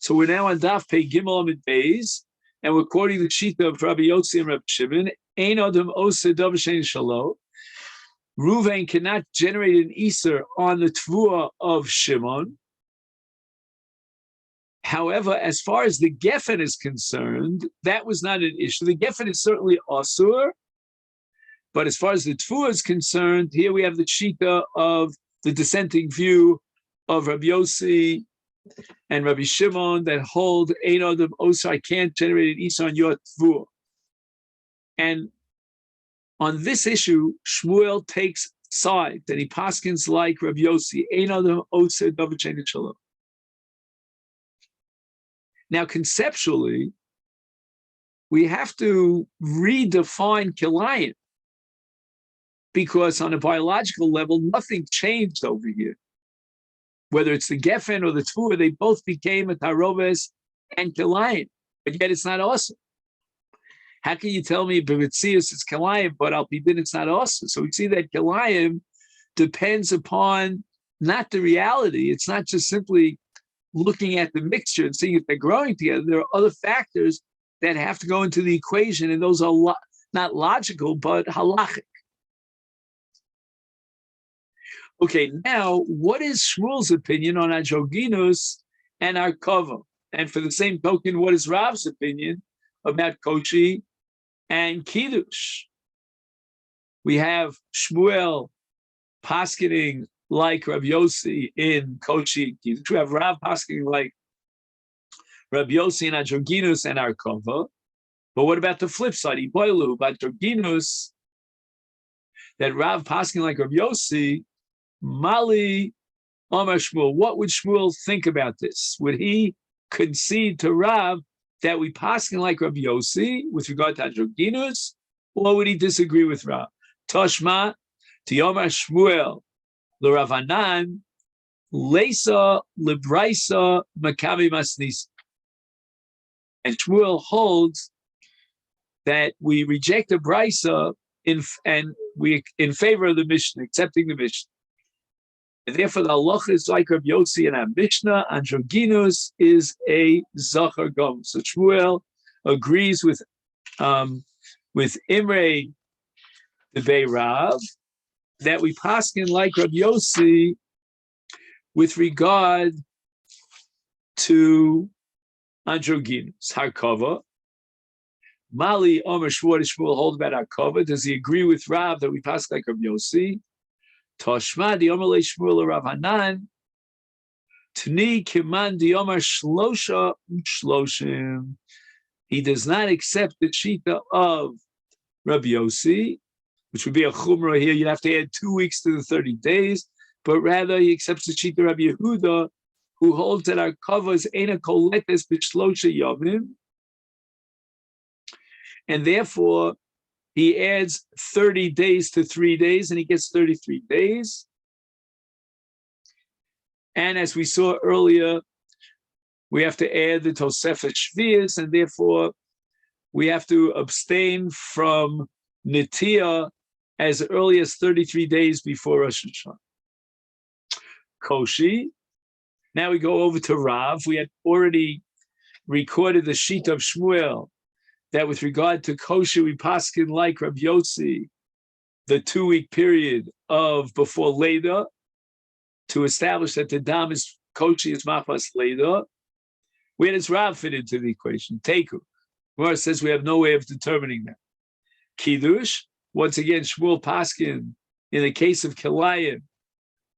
So we're now on Daf Pei Gimel Amid Beis, and we're quoting the Shita of Rabbi Yotzi and Rabbi Shimon. Ein Adam Osa Davar Shein Shalo. Ruvain cannot generate an Iser on the Tvua of Shimon. However, as far as the Geffen is concerned, that was not an issue. The Geffen is certainly Asur, but as far as the Tvua is concerned, here we have the Shita of the dissenting view of Rabbi Yossi and Rabbi Shimon that hold Ein Adam Osa, I can't generate an Iser on your Tvua. And on this issue, Shmuel takes sides and he paskins like Rabbi Yossi, Ein Adam Osa Davar Shein Shalo. Now, conceptually, we have to redefine Kilayim because on a biological level, nothing changed over here. Whether it's the Geffen or the Tvua, they both became a Taroves and Kilayim, but yet it's not awesome. How can you tell me B'Mitzius it's Kilayim, but Al Pidin it's not awesome? So we see that Kilayim depends upon not the reality. It's not just simply looking at the mixture and seeing if they're growing together. There are other factors that have to go into the equation, and those are not logical, but halachic. Okay, now, what is Shmuel's opinion on Androginus and Arkava? And for the same token, what is Rav's opinion about Koshi and Kiddush? We have Shmuel paskening like Rabbi Yossi in Koshi and Kiddush. We have Rav paskening like Rabbi Yossi in Androginus and Arkava. But what about the flip side? Iboilu, but Androginus, that Rav paskening like Rabbi Yossi, Mali Amar Shmuel. What would Shmuel think about this? Would he concede to Rav that we paskin like Rabbi Yossi with regard to Androginus, or would he disagree with Rav? Toshma to Yomar Shmuel l'Ravanan leisa lebraisa makavi masnis. And Shmuel holds that we reject the brisa in favor of the Mishnah, accepting the Mishnah. And therefore, the halacha is like Rabbi Yossi and our Mishnah. Androginus is a zachar gom. So Shmuel agrees with Imre the Beirav that we paskin like Rabbi Yossi with regard to Androginus. Harkava. Mali Omer Shmuel hold about Harkava. Does he agree with Rav that we paskin like Rabbi Yossi? Toshma di Omer le Shmuel Rav Hanan Tni Kiman di Omer Shlosha Shloshim. He does not accept the shita of Rabbi Yossi, which would be a chumrah here. You'd have to add 2 weeks to the 30 days, but rather he accepts the shita of Rabbi Yehuda, who holds that our covers ain't a koletes b'shlosha yomim, and therefore he adds 30 days to 3 days, and he gets 33 days. And as we saw earlier, we have to add the Tosefet Shvius, and therefore we have to abstain from Nitiyah as early as 33 days before Rosh Hashanah. Koshi. Now we go over to Rav. We had already recorded the sheet of Shmuel that with regard to Koshi, we paskin like Rabbi Yossi, the 2-week period of before Leda, to establish that the dam is Koshi is mafas Leda. Where does Rav fit into the equation? Teku. Gemara says we have no way of determining that. Kiddush, once again, Shmuel paskin in the case of Kilayim,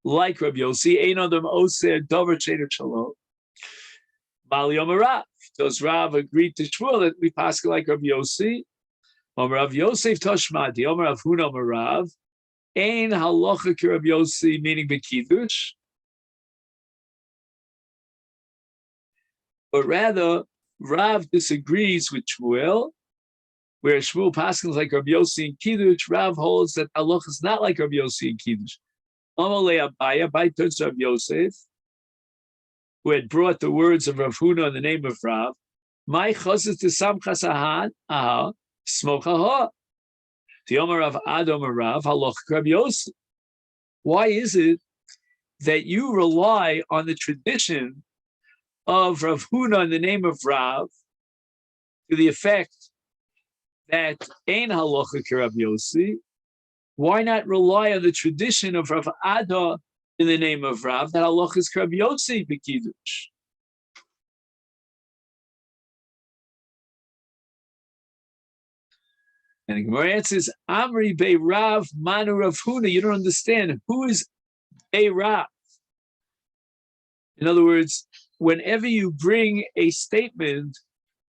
like Rabbi Yossi, Ein Adam Oser Davar Shein Shalo. Mali Omer Rav. Does Rav agree to Shmuel that we paskin like Rabbi Yossi? Omer Rav Yosef Toshmati. Omer Rav Huna Omer Rav. Ein halacha ki Rabbi Yossi, meaning b'kiddush. But rather, Rav disagrees with Shmuel, where Shmuel paskins like Rabbi Yossi in Kiddush. Rav holds that halacha is not like Rabbi Yossi in Kiddush. Amalei Abaya, Abai turns to Rabbi Yosef, who had brought the words of Rav Huna in the name of Rav. My chazes to samchas aha smocha. The Omer of Adam Rav halacha Rabbi Yosef. Why is it that you rely on the tradition of Rav Huna in the name of Rav, to the effect that Ein Halacha K'Rav Yossi, why not rely on the tradition of Rav Ada in the name of Rav, that Halacha is K'Rav Yossi B'Kiddush? And the Gemara answers, Amri Bei Rav Manu Rav Huna. You don't understand. Who is Bei Rav? In other words, whenever you bring a statement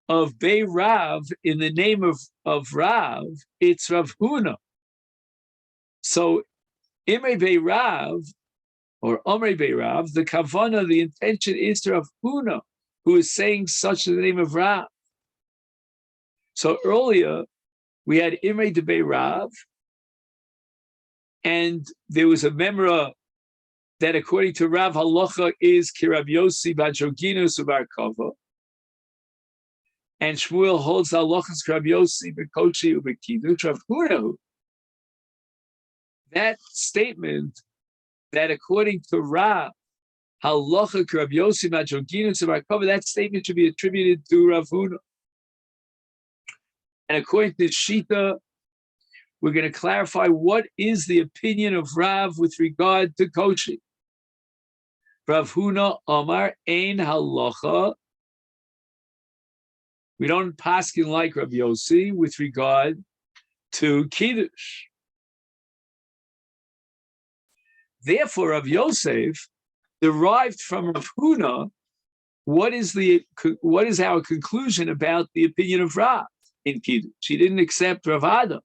of Bei Rav in the name of Rav, it's Rav Huna. So Imre Bei Rav, or Omre Bei Rav, the kavana, the intention is to Rav Huna, who is saying such in the name of Rav. So earlier, we had Imre de Bei Rav, and there was a memra that according to Rav, halacha is K'Rav Yossi Bajoginus Ubar Kava, and Shmuel holds halachas K'Rav Yossi B'Kochi U'B'Kiddush Rav Huna. That statement that according to Rav, halacha K'Rav Yossi Bajoginus Ubar Kava, that statement should be attributed to Rav Huna. And according to Shita, we're going to clarify what is the opinion of Rav with regard to Kochi. Rav Huna Amar Ein Halacha. We don't paskin like Rav Yossi with regard to Kiddush. Therefore, Rav Yosef derived from Rav Huna what is our conclusion about the opinion of Rav in Kiddush. She didn't accept Rav Ada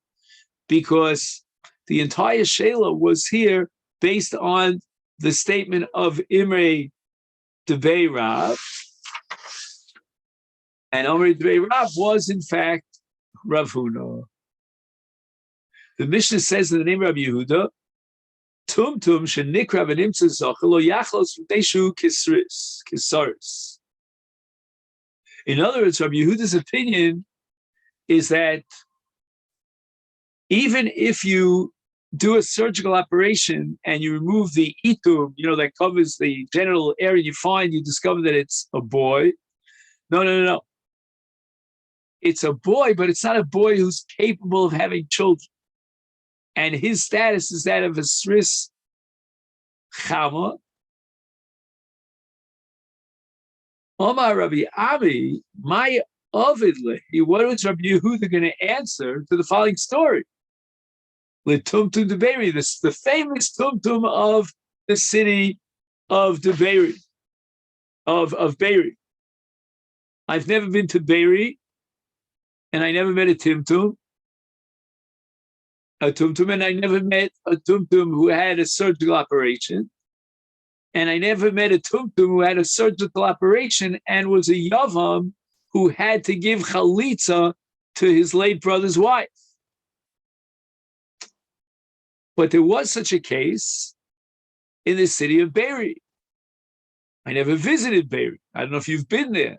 because the entire Shela was here based on the statement of Imre de Bei Rav, and Imre de Bei Rav was in fact Rav Huna. The Mishnah says in the name of Rabbi Yehuda, Tum Tum shenikra v'nimtza zochel lo yachlos v'deshu kisaris. In other words, Rabbi Yehuda's opinion is that even if you do a surgical operation and you remove the itum, that covers the genital area, you discover that it's a boy. No. It's a boy, but it's not a boy who's capable of having children. And his status is that of a sris chama. Omar Rabbi Ami, my ovidly, what was Rabbi Yehuda going to answer to the following story? The Tumtum de Beiri, the famous Tumtum of the city of de Beiri, of Beiri. I've never been to Beiri, and I never met a Tumtum, and I never met a Tumtum who had a surgical operation, and I never met a Tumtum who had a surgical operation and was a Yavam who had to give chalitza to his late brother's wife. But there was such a case in the city of Beiri. I never visited Beiri. I don't know if you've been there.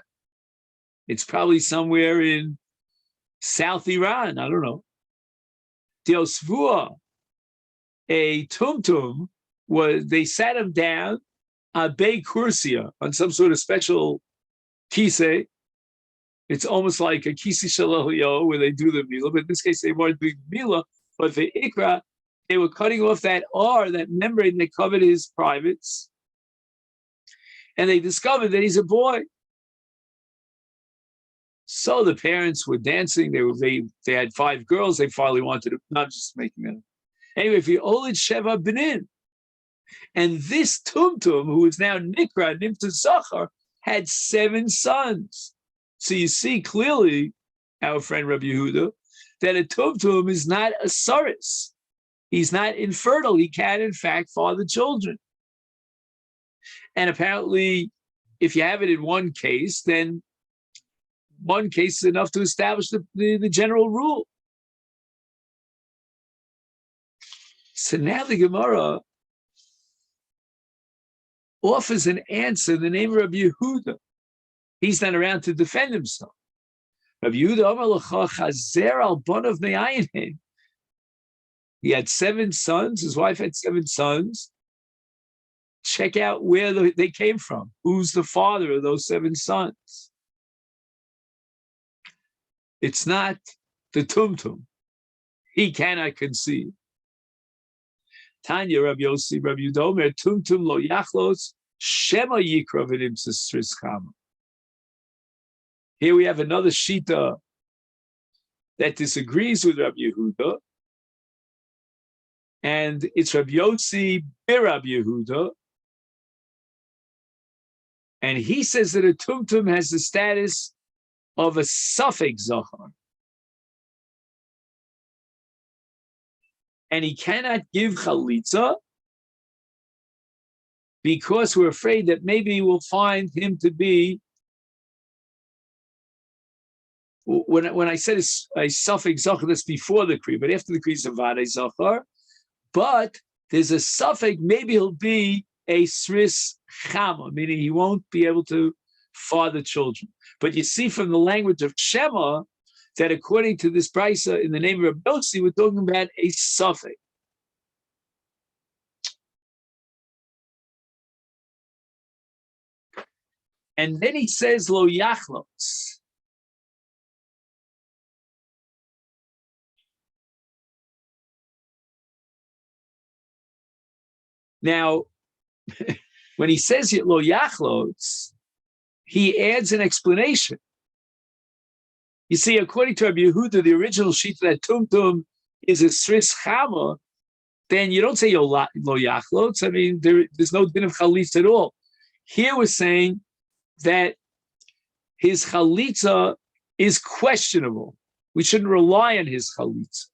It's probably somewhere in South Iran. I don't know. Diosvua, a tumtum, they sat him down a Bei Kursia on some sort of special kisei. It's almost like a kisi shalahio where they do the mila, but in this case they weren't doing mila, but the ikra, they were cutting off that that membrane that covered his privates, and they discovered that he's a boy. So the parents were dancing. They had 5 girls. They finally wanted to, not just making them. Anyway, if you olid sheva benin, and this tumtum, who is now nikra nimta zachar, had 7 sons. So you see clearly, our friend Rabbi Yehuda, that a tumtum is not a saris. He's not infertile. He can, in fact, father children. And apparently, if you have it in one case, then one case is enough to establish the general rule. So now the Gemara offers an answer in the name of Rabbi Yehuda. He's not around to defend himself. Rabbi Yehuda Amar L'cha Chazer al Bonav Me'ayin. He had 7 sons. His wife had 7 sons. check out where they came from. Who's the father of those 7 sons? It's not the Tumtum. He cannot conceive. Tanya, Rabbi Yossi, Rabbi Yudomer, Tumtum lo yachlos, Shema yikra v'nim sestris chama. Here we have another shita that disagrees with Rabbi Yehuda, and it's Rabbi Yossi bir Rabbi Yehuda, and he says that a tumtum has the status of a suffix zachar, and he cannot give chalitza because we're afraid that maybe we'll find him to be. When I said a suffix zachar, that's before the kri, but after the kri is a vade zachar. But there's a suffix, maybe he'll be a sris chama, meaning he won't be able to father children. But you see from the language of Shema that according to this brisa in the name of Rabbi Yossi, we're talking about a suffix. And then he says lo yachlos. Now, when he says it lo yachlos, he adds an explanation. You see, according to Rabbi Yehuda, the original sheet that tumtum is a sris chama, then you don't say lo yachlos. I mean, there's no din of chalitza at all. Here we're saying that his chalitza is questionable. We shouldn't rely on his chalitza.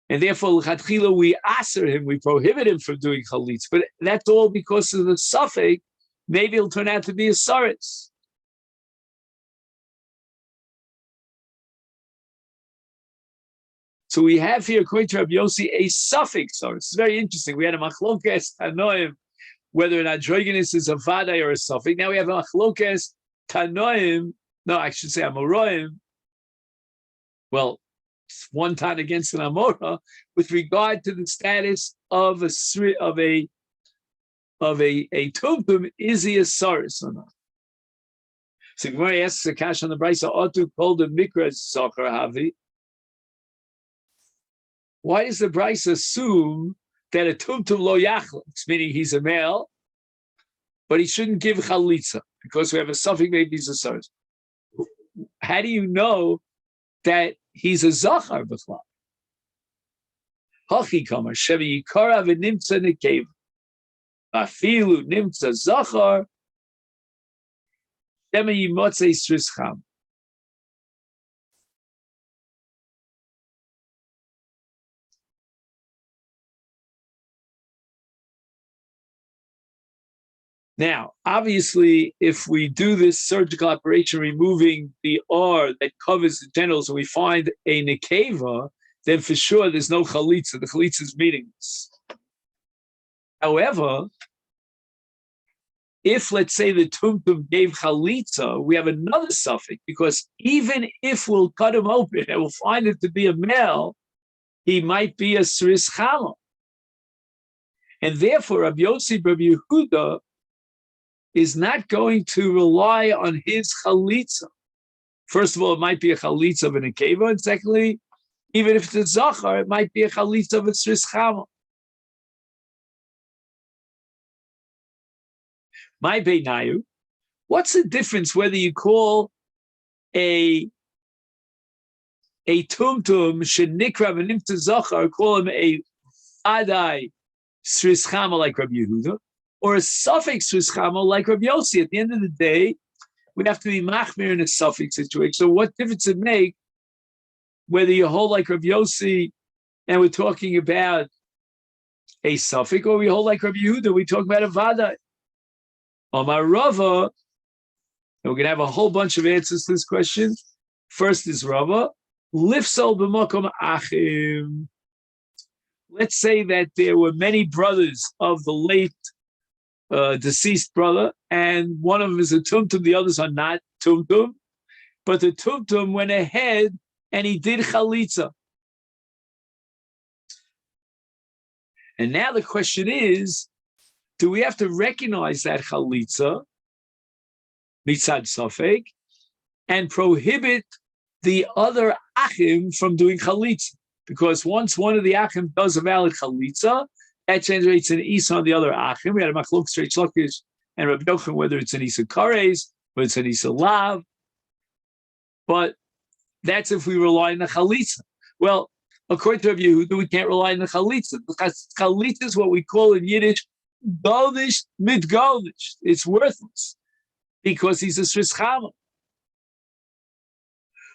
And therefore, l'chadchila, we aser him, we prohibit him from doing chalitz. But that's all because of the suffix. Maybe it'll turn out to be a saris. So we have here, according to Rabbi Yossi, a suffix saris. It's very interesting. We had a machlokes tanoim, whether an androgynous is a vadai or a suffix. Now we have a machlokes tanoim. No, I should say amoraim. Well, one time against an amora with regard to the status of a tumtum, is he a saris or not? So Gemara asks a kash on the brisa, Otu called the mikra zachar havi. Why does the brisa assume that a tumtum lo yachlos, meaning he's a male, but he shouldn't give chalitza because we have a suffix, maybe he's a saris? How do you know that he's a zachar b'chlal? Hachi kamar shevi yikara v'nimtza nekeva afilu nimtza zachar shema yimotzei srischam. Now, obviously, if we do this surgical operation, removing the R that covers the genitals, and we find a nekeva, then for sure there's no chalitza. The chalitza is meaningless. However, if, let's say, the tumtum gave chalitza, we have another suffix, because even if we'll cut him open and we'll find it to be a male, he might be a sris chama. And therefore, Rabbi Yossi, Rabbi Yehuda, is not going to rely on his chalitza. First of all, it might be a chalitza of an nekeva, and secondly, even if it's a zachar, it might be a chalitza of a sris chama. My beinayu, what's the difference whether you call a tumtum shenikra v'nimtza zachar, call him a adai sris chama like Rabbi Yehuda, or a suffix srischama like Rabbi Yossi? At the end of the day, we have to be machmir in a suffix situation. So what difference it make whether you hold like Rabbi Yossi and we're talking about a suffix, or we hold like Rabbi Yehuda, we talk about a vada? Omar Rava, and we're going to have a whole bunch of answers to this question. First is Rava, lifsol b'makom achim. Let's say that there were many brothers of the late deceased brother, and one of them is a tumtum, the others are not tumtum, but the tumtum went ahead and he did chalitza. And now the question is, do we have to recognize that chalitza, mitzad safek, and prohibit the other achim from doing chalitza? Because once one of the achim does a valid chalitza, that generates an isa on the other achim. We had a machlok straight shlokish and Rabbi Yochanan, whether it's an isa kares, whether it's an isa lav. But that's if we rely on the chalitza. Well, according to Rabbi Yehuda, we can't rely on the chalitza, because chalitza is what we call in Yiddish goldish mit goldish. It's worthless because he's a Sris Chama.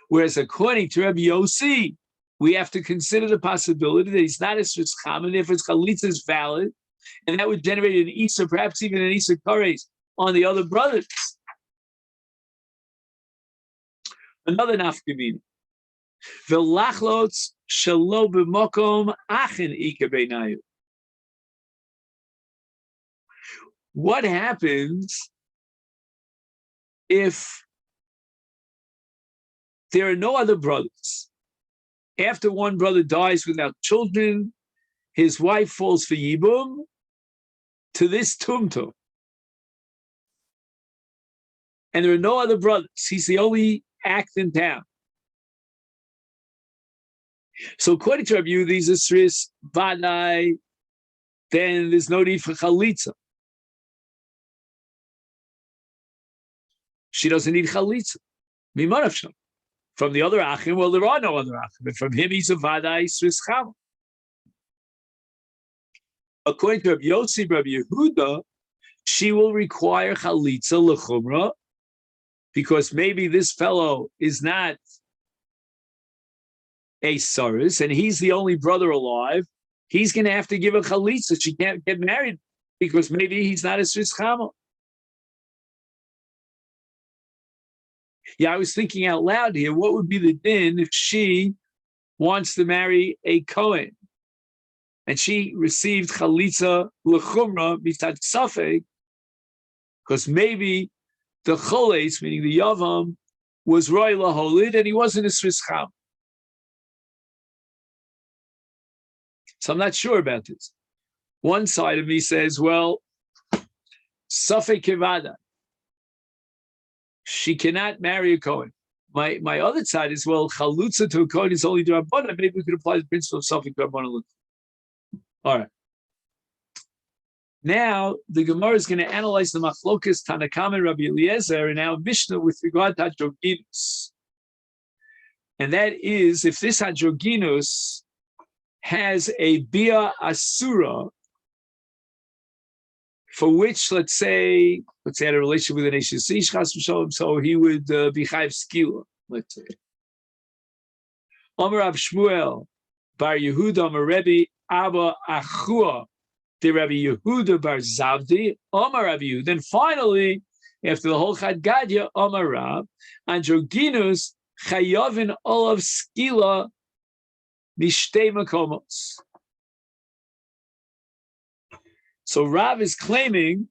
Whereas according to Rabbi Yossi, we have to consider the possibility that he's not a Sris Chama, and if his chalitza is valid, and that would generate an isa, perhaps even an isa kares on the other brothers. Another nafkamina. V'lachlots shelo b'mokom achin ika beinayu. What happens if there are no other brothers? After one brother dies without children, his wife falls for yibum to this tumtum. And there are no other brothers. He's the only act in town. So according to Rabbi Yehuda, these are Sris Vadai, then there's no need for chalitza. She doesn't need chalitza. From the other achim, well, there are no other achim. But from him, he's a Vadai Sris Chama. According to Rabbi Yossi, Rabbi Yehuda, she will require chalitza lechumra, because maybe this fellow is not a saris, and he's the only brother alive. He's going to have to give a chalitza. She can't get married because maybe he's not a Sris Chama. Yeah, I was thinking out loud here, what would be the din if she wants to marry a Kohen and she received chalitza l'chumra mitzad safek, because maybe the choles, meaning the yavam, was roy laholid and he wasn't a Sris Chama. So I'm not sure about this. One side of me says, well, safek kevada, she cannot marry a Kohen. My other side is, well, chalutza to a Kohen is only d'Rabbanan. Maybe we could apply the principle of safek d'Rabbanan. All right. Now, the Gemara is going to analyze the machlokas Tanakam and Rabbi Eliezer in our Mishnah with regard to androgynous. And that is, if this androgynous has a bia asura, for which, let's say, had a relationship with an Eish, so he would be Chayiv Skila, let's say. Omer Rav Shmuel, Bar Yehuda, Omer Rebbe, Abba Achua, the Rabbi Yehuda Bar Zavdi, Omer Rav Yehuda. Then finally, after the whole Chad Gadya, Omer Rav, androgynous Chayovin Olav Skila Mishtei Makomos. So Rav is claiming,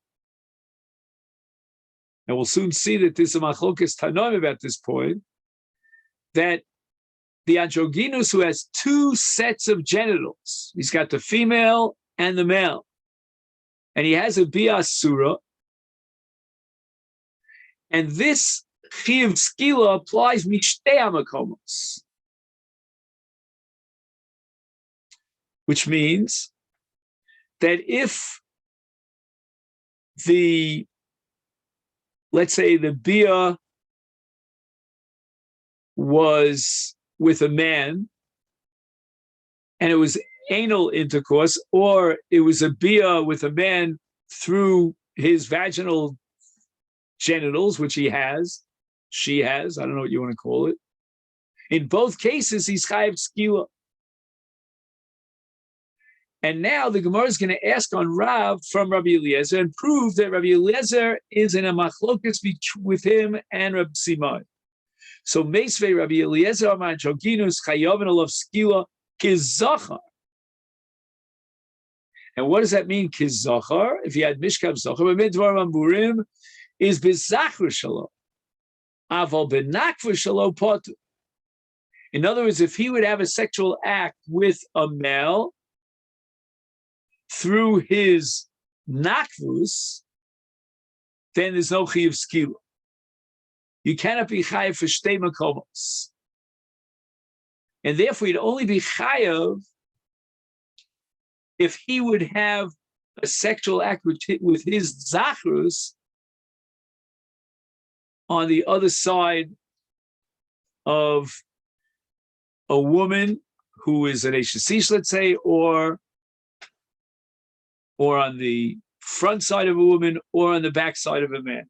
and we'll soon see that there's a machlokas tanoim about this point, that the androgynous who has two sets of genitals, he's got the female and the male, and he has a bia surah, and this chiyuv skila applies mishtei hamakomos, which means that if let's say the bia was with a man and it was anal intercourse, or it was a bia with a man through his vaginal genitals, which she has, I don't know what you want to call it. In both cases, he's chayiv skila. And now the Gemara is going to ask on Rav from Rabbi Eliezer and prove that Rabbi Eliezer is in a machlokas with him and Rabbi Simon. So Meisvei Rabbi Eliezer Amar Androgynous Chayovin Olav Skila Kizachar. And what does that mean, Kizachar? If he had Mishkav Zachar, but Midvar Mamburim is Bizachar Shalom. Aval Benakva Shalom Potu. In other words, if he would have a sexual act with a male, through his nakvus, then there's no chiyuv skila. You cannot be chayav for shtei makomos. And therefore, you'd only be chayav if he would have a sexual act with his zachrus on the other side of a woman who is an Eishasish, let's say, or on the front side of a woman, or on the back side of a man.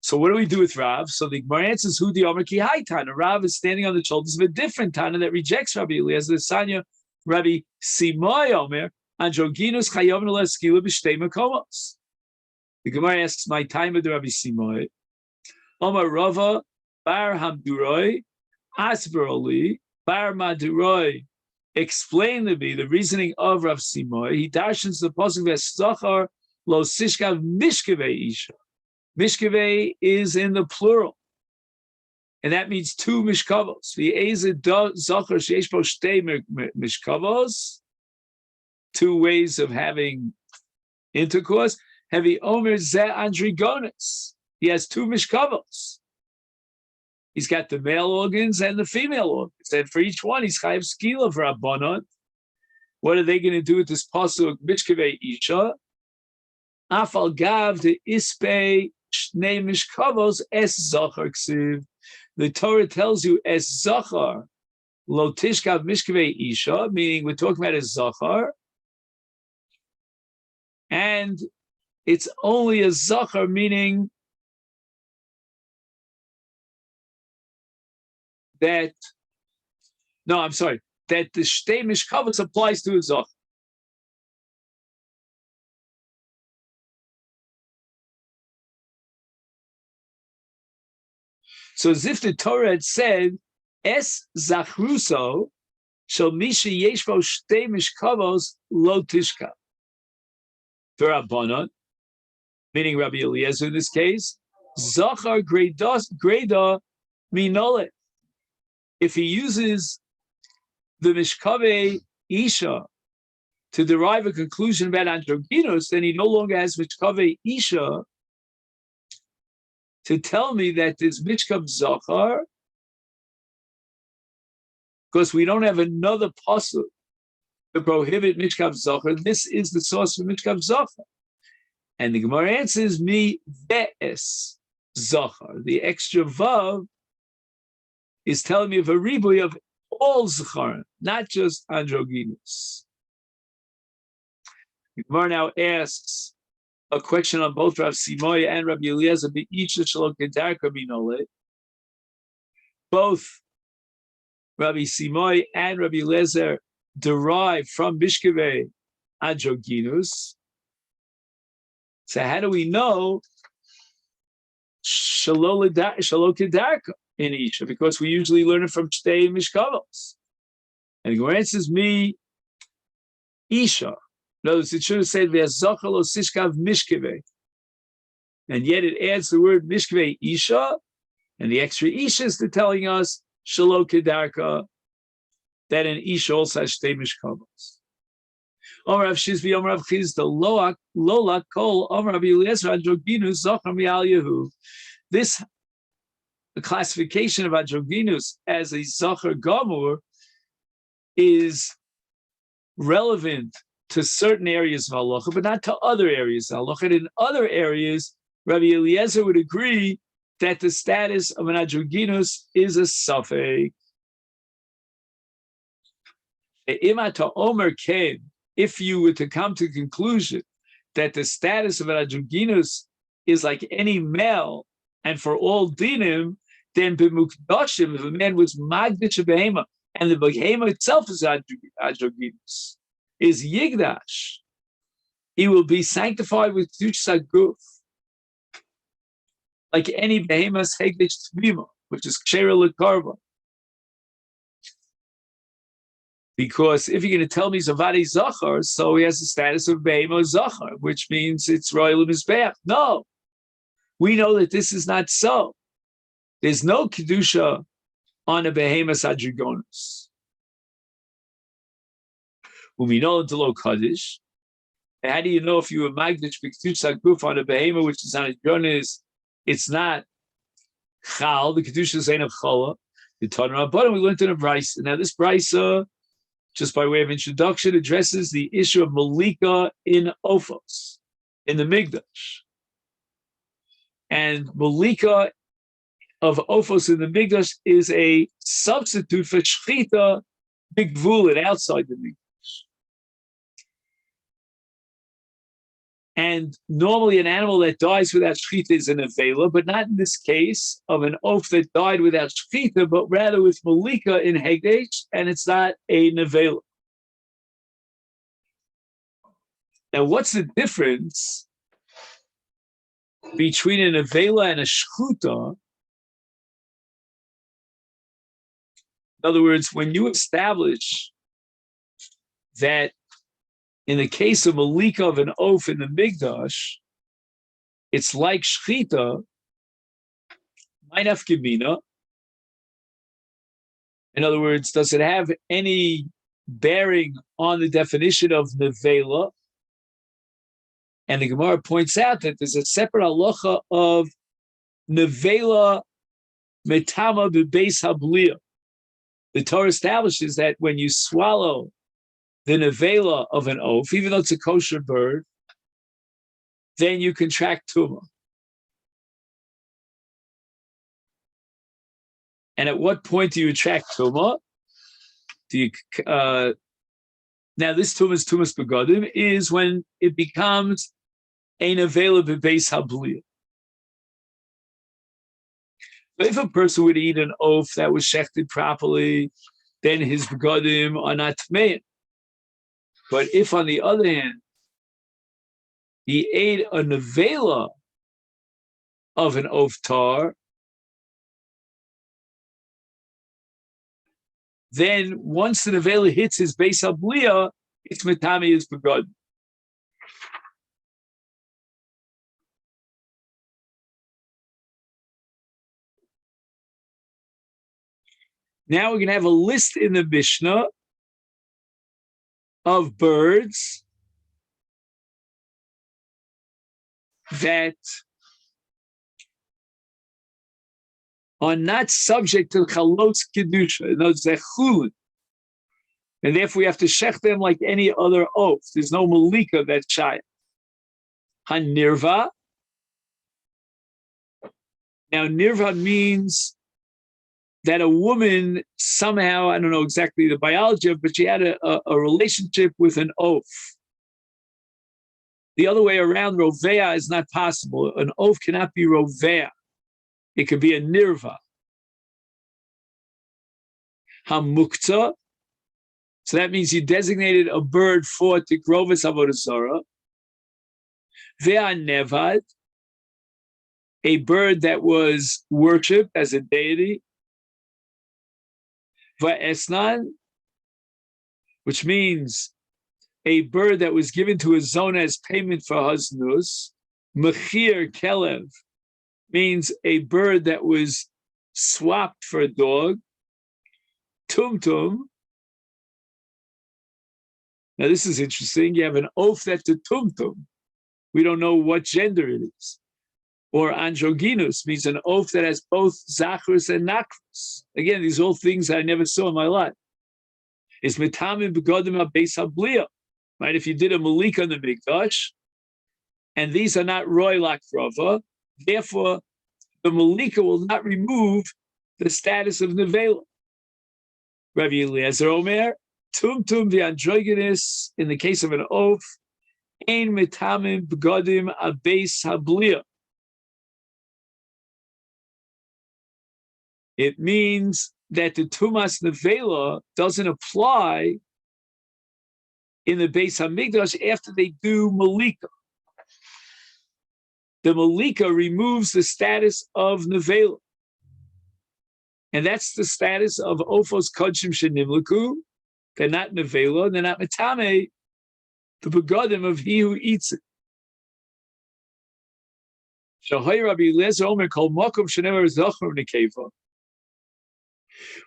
So what do we do with Rav? So the Gemara answers, "Hu di Omer ki hai Tana." Rav is standing on the shoulders of a different Tana that rejects Rabbi Eliezer. Sanya Rabbi Simai Omer androginus chayavim leskila b'shtei makomos. The Gemara asks, "My time of the Rabbi Simai, Omer Rava bar Hamduroi asber oli bar Maduroi." Explain to me the reasoning of Rav Simai. He darshans the pasuk v'esachar lo sishkav mishkevei isha. Mishkevei is in the plural, and that means two mishkavos. V'ezed zachar sheish bo shtei mishkavos, two ways of having intercourse. Heavy omer ze andrigonis. He has two mishkavos. He's got the male organs and the female organs, and for each one, he's chayav skila for rabbanon. What are they going to do with this pasuk? Mishkevei isha. Afal gav de ispe shnei mishkavos es zachar ksiv. The Torah tells you es zachar lo tishkav mishkevei isha, meaning we're talking about es zachar, and it's only a zachar, meaning that the shtei mishkavos applies to a zachar. So as if the Torah had said, "Es zachruso shel mishi yesh bo shtei mishkavos lo tishka." For Rabbanon, meaning Rabbi Eliezer in this case, zachar greda minole. If he uses the mishkavei isha to derive a conclusion about androgynous, then he no longer has mishkavei isha to tell me that it's mishkav zachar, because we don't have another pasuk to prohibit mishkav zachar. This is the source for mishkav zachar. And the Gemara answers, mi ve'es zachar. The extra vav is telling me of a ribuy of all zachar, not just androgynous. The Gemara now asks a question on both Rav Simoy and Rabbi Eliezer. Both Rabbi Simoy and Rabbi Eliezer derive from Mishkevei androgynous. So how do we know Shalo Kedarka in Isha? Because we usually learn it from Shtei Mishkavos. And the answer is me, Isha. In other words, it should have said Ve'azachar lo sishkav mishkevei. And yet it adds the word mishkevei Isha, and the extra Isha is telling us Shalo Kedarka, that an Isha also has Shtei Mishkavos. Omer Rav Shizvi, Omer Rav Chizda, Lola Kol, Omer Rav Eliezer, Androginus, Zachar Mi'al Yehu. This classification of Androginus as a Zachar Gamur is relevant to certain areas of halacha, but not to other areas of halacha. And in other areas, Rabbi Eliezer would agree that the status of an androgynous is a safek. Imata Omer came, if you were to come to the conclusion that the status of an androgynous is like any male, and for all dinim, then b'mukdashim, if a man was magdish a behema, and the behema itself is androgynous, is yigdash, he will be sanctified with tushsa guf, like any behemoth's hegdish tmima, which is kshera lekarva. Because if you're going to tell me Zavadi Zachar, so he has the status of Behemo Zachar, which means it's Royal Mizbeach. No, we know that this is not so. There's no Kedusha on a Behemoth Adrigonus. Uminol to low kaddish. How do you know if you were magdish b'kedusha guf on a behema which is on a jonas? It's not chal. The kedusha is of chala. The Tanur Rabbanan we learned in a brisa. Now this brisa, just by way of introduction, addresses the issue of malika in Ophos, in the Migdash. And malika of Ophos in the Migdash is a substitute for shchita bigvulit outside the Migdash. And normally an animal that dies without shchita is an avela, but not in this case of an oaf that died without shchita, but rather with malika in hegdesh, and it's not a nevela. Now, what's the difference between an avela and a shchuta? In other words, when you establish that in the case of malika of an oaf in the Migdash, it's like shchita, minaf gemina. In other words, does it have any bearing on the definition of nevela? And the Gemara points out that there's a separate halacha of nevela metama b'beis habliya. The Torah establishes that when you swallow the nevela of an oaf, even though it's a kosher bird, then you contract tumah. And at what point do you attract tumah? Do you now this tumah is tumas begadim, is when it becomes a nevela b'beis habliya. But if a person would eat an oaf that was shechted properly, then his begadim are not tmein. But if, on the other hand, he ate a nevela of an oaf tar, then once the nevela hits his beis habliya, it's metami his begadim. Now we're going to have a list in the Mishnah of birds that are not subject to chalotz kedusha. In other words, they're chulin, and therefore we have to shech them like any other oath. There's no malika that's shy. Hanirva. Now, nirva means that a woman somehow, I don't know exactly the biology of, but she had a relationship with an oaf. The other way around, rovea is not possible. An oaf cannot be rovea. It could be a nirva. Hamukta. So that means you designated a bird for tikrovis avodah zarah. Vea nevad, a bird that was worshipped as a deity. Va'esnan, which means a bird that was given to a zona as payment for haznus. Mechir kelev means a bird that was swapped for a dog. Tumtum. Now this is interesting. You have an oaf that's a tumtum. We don't know what gender it is. Or androgynous means an oaf that has both zachrus and nakros. Again, these are all things that I never saw in my life. It's metamim begodim ha-beis habliya. Right? If you did a malika in the Mikdash, and these are not roy lakrava, therefore the malika will not remove the status of nevela. Rabbi Eliezer Omer, tumtum v'androgynous, in the case of an oaf, ein metamim begodim ha-beis habliya. It means that the tumas nevela doesn't apply in the Beis Hamikdash after they do malika. The malika removes the status of nevela, and that's the status of ofos kodshim shenimlaku. They're not nevela, they're not metame, the begodim of he who eats it. Shahai Rabbi Eliezer Omer kol makom shenemer zachor nekeva.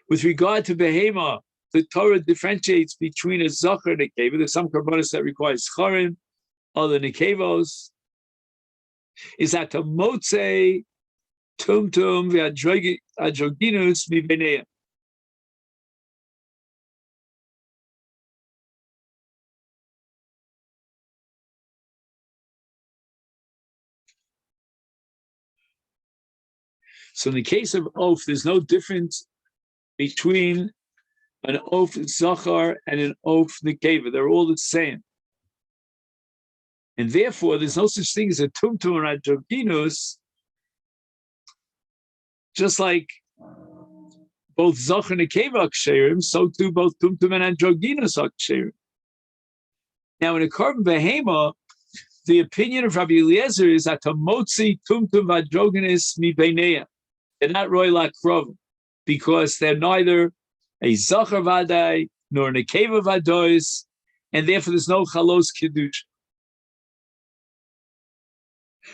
With regard to behema, the Torah differentiates between a zachar and a nekeva. There's some karbonos that requires charim, other nekevos. Is that the motze tumtum v'adroginus mibeneim. So in the case of oaf, there's no difference between an oaf zachar and an oaf nekeva. They're all the same. And therefore, there's no such thing as a tumtum or androgynous, just like both zachar and nekeva are ksherim, so too both tumtum and androgynous are ksherim. Now, in a korban behema, the opinion of Rabbi Eliezer is that motzi tumtum v'androgynous mi beineim. They're not roy lakrov, because they're neither a zachar vadai nor a nekeva vadois, and therefore there's no chalos kiddush.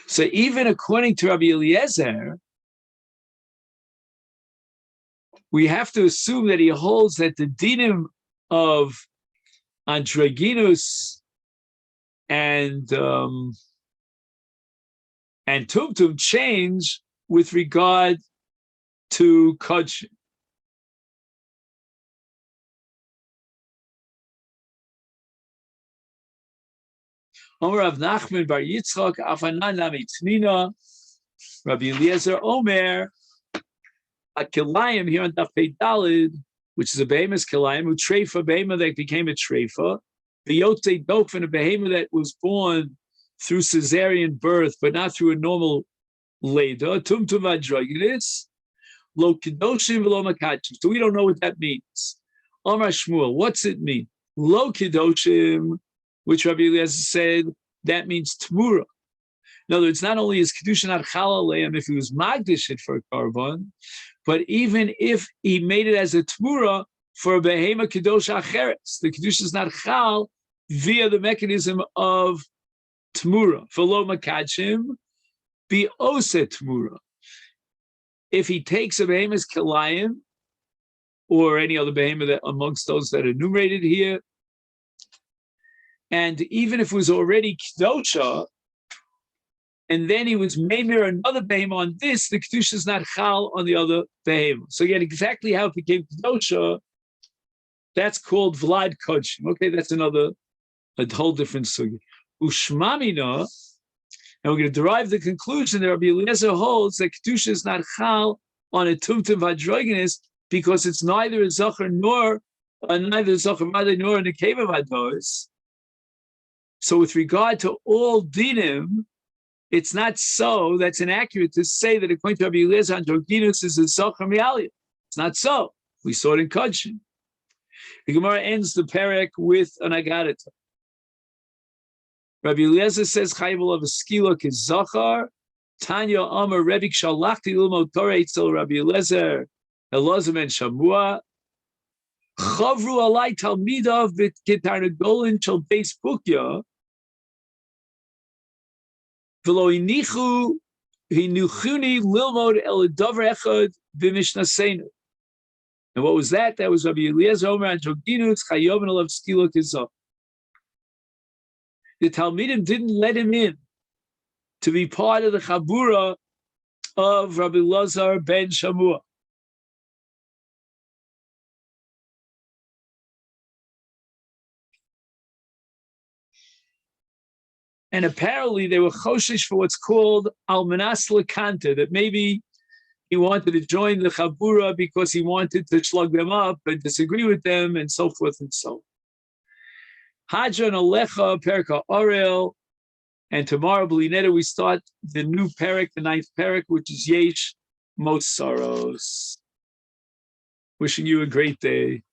So even according to Rabbi Eliezer, we have to assume that he holds that the dinim of androgynous and tumtum change with regard to kodshin. Omer Rav Nachman bar Yitzchak afanan lamitnina. Rabbi Eliezer Omer a kilayim here on Daf Pei Dalid, which is a behemoth kilayim, who treifa behemoth that became a treifa, the yotze dofen, a behemoth that was born through cesarean birth, but not through a normal leda, tumtum v'adroginus, lo kedoshim v'lo makachim. So we don't know what that means. Amar Shmuel, what's it mean? Lo kedoshim, which Rabbi Eliezer said, that means tmura. In other words, not only is kedusha not chal aleim if he was magdish it for a korban, but even if he made it as a tmura for a behema kedosh acheres, the kedusha is not chal via the mechanism of tmura. For lo makachim, be ose tmura. If he takes a behemoth's kilayim, or any other behemoth that amongst those that are enumerated here, and even if it was already kedosha, and then he was mamir another behemoth on this, the kedusha is not chal on the other behemoth. So again, exactly how it became kedosha, that's called vlad kodshim. Okay, that's a whole different sugi. Ushmamina, and we're going to derive the conclusion that Rabbi Eliezer holds that kedusha is not chal on a tumtum v'adroginus because it's neither a zachar nor neither a zachar vadai nor a nekeva vados. So with regard to all dinim, it's not so, that's inaccurate to say that according to Rabbi Eliezer, androgynous is a zachar mi'aliyah. It's not so. We saw it in Kodshin. The Gemara ends the perek with an agadata. Rabbi Eliezer says, Chayvul of a skilok is zachar. Tanya Amar Rebbe Kshalachti Lilmod Torah Eitzel Rabbi Eliezer Elazar ben Shamua. Chavru alai talmidav v'ketarnagolin shel beis bukya. V'lo inichu hinuchuni lilmod el davar echad b'mishnasenu. And what was that? That was Rabbi Eliezer Omer androginus chayovin alav skilok is zachar. The Talmidim didn't let him in to be part of the Chabura of Rabbi Elazar ben Shamua. And apparently they were choshesh for what's called almanas lekanta, that maybe he wanted to join the Chabura because he wanted to slug them up and disagree with them and so forth and so on. Hadran Alecha Perka Orel, and tomorrow, B'lineda, we start the new perek, the 9th perek, which is Yesh Most Sorrows. Wishing you a great day.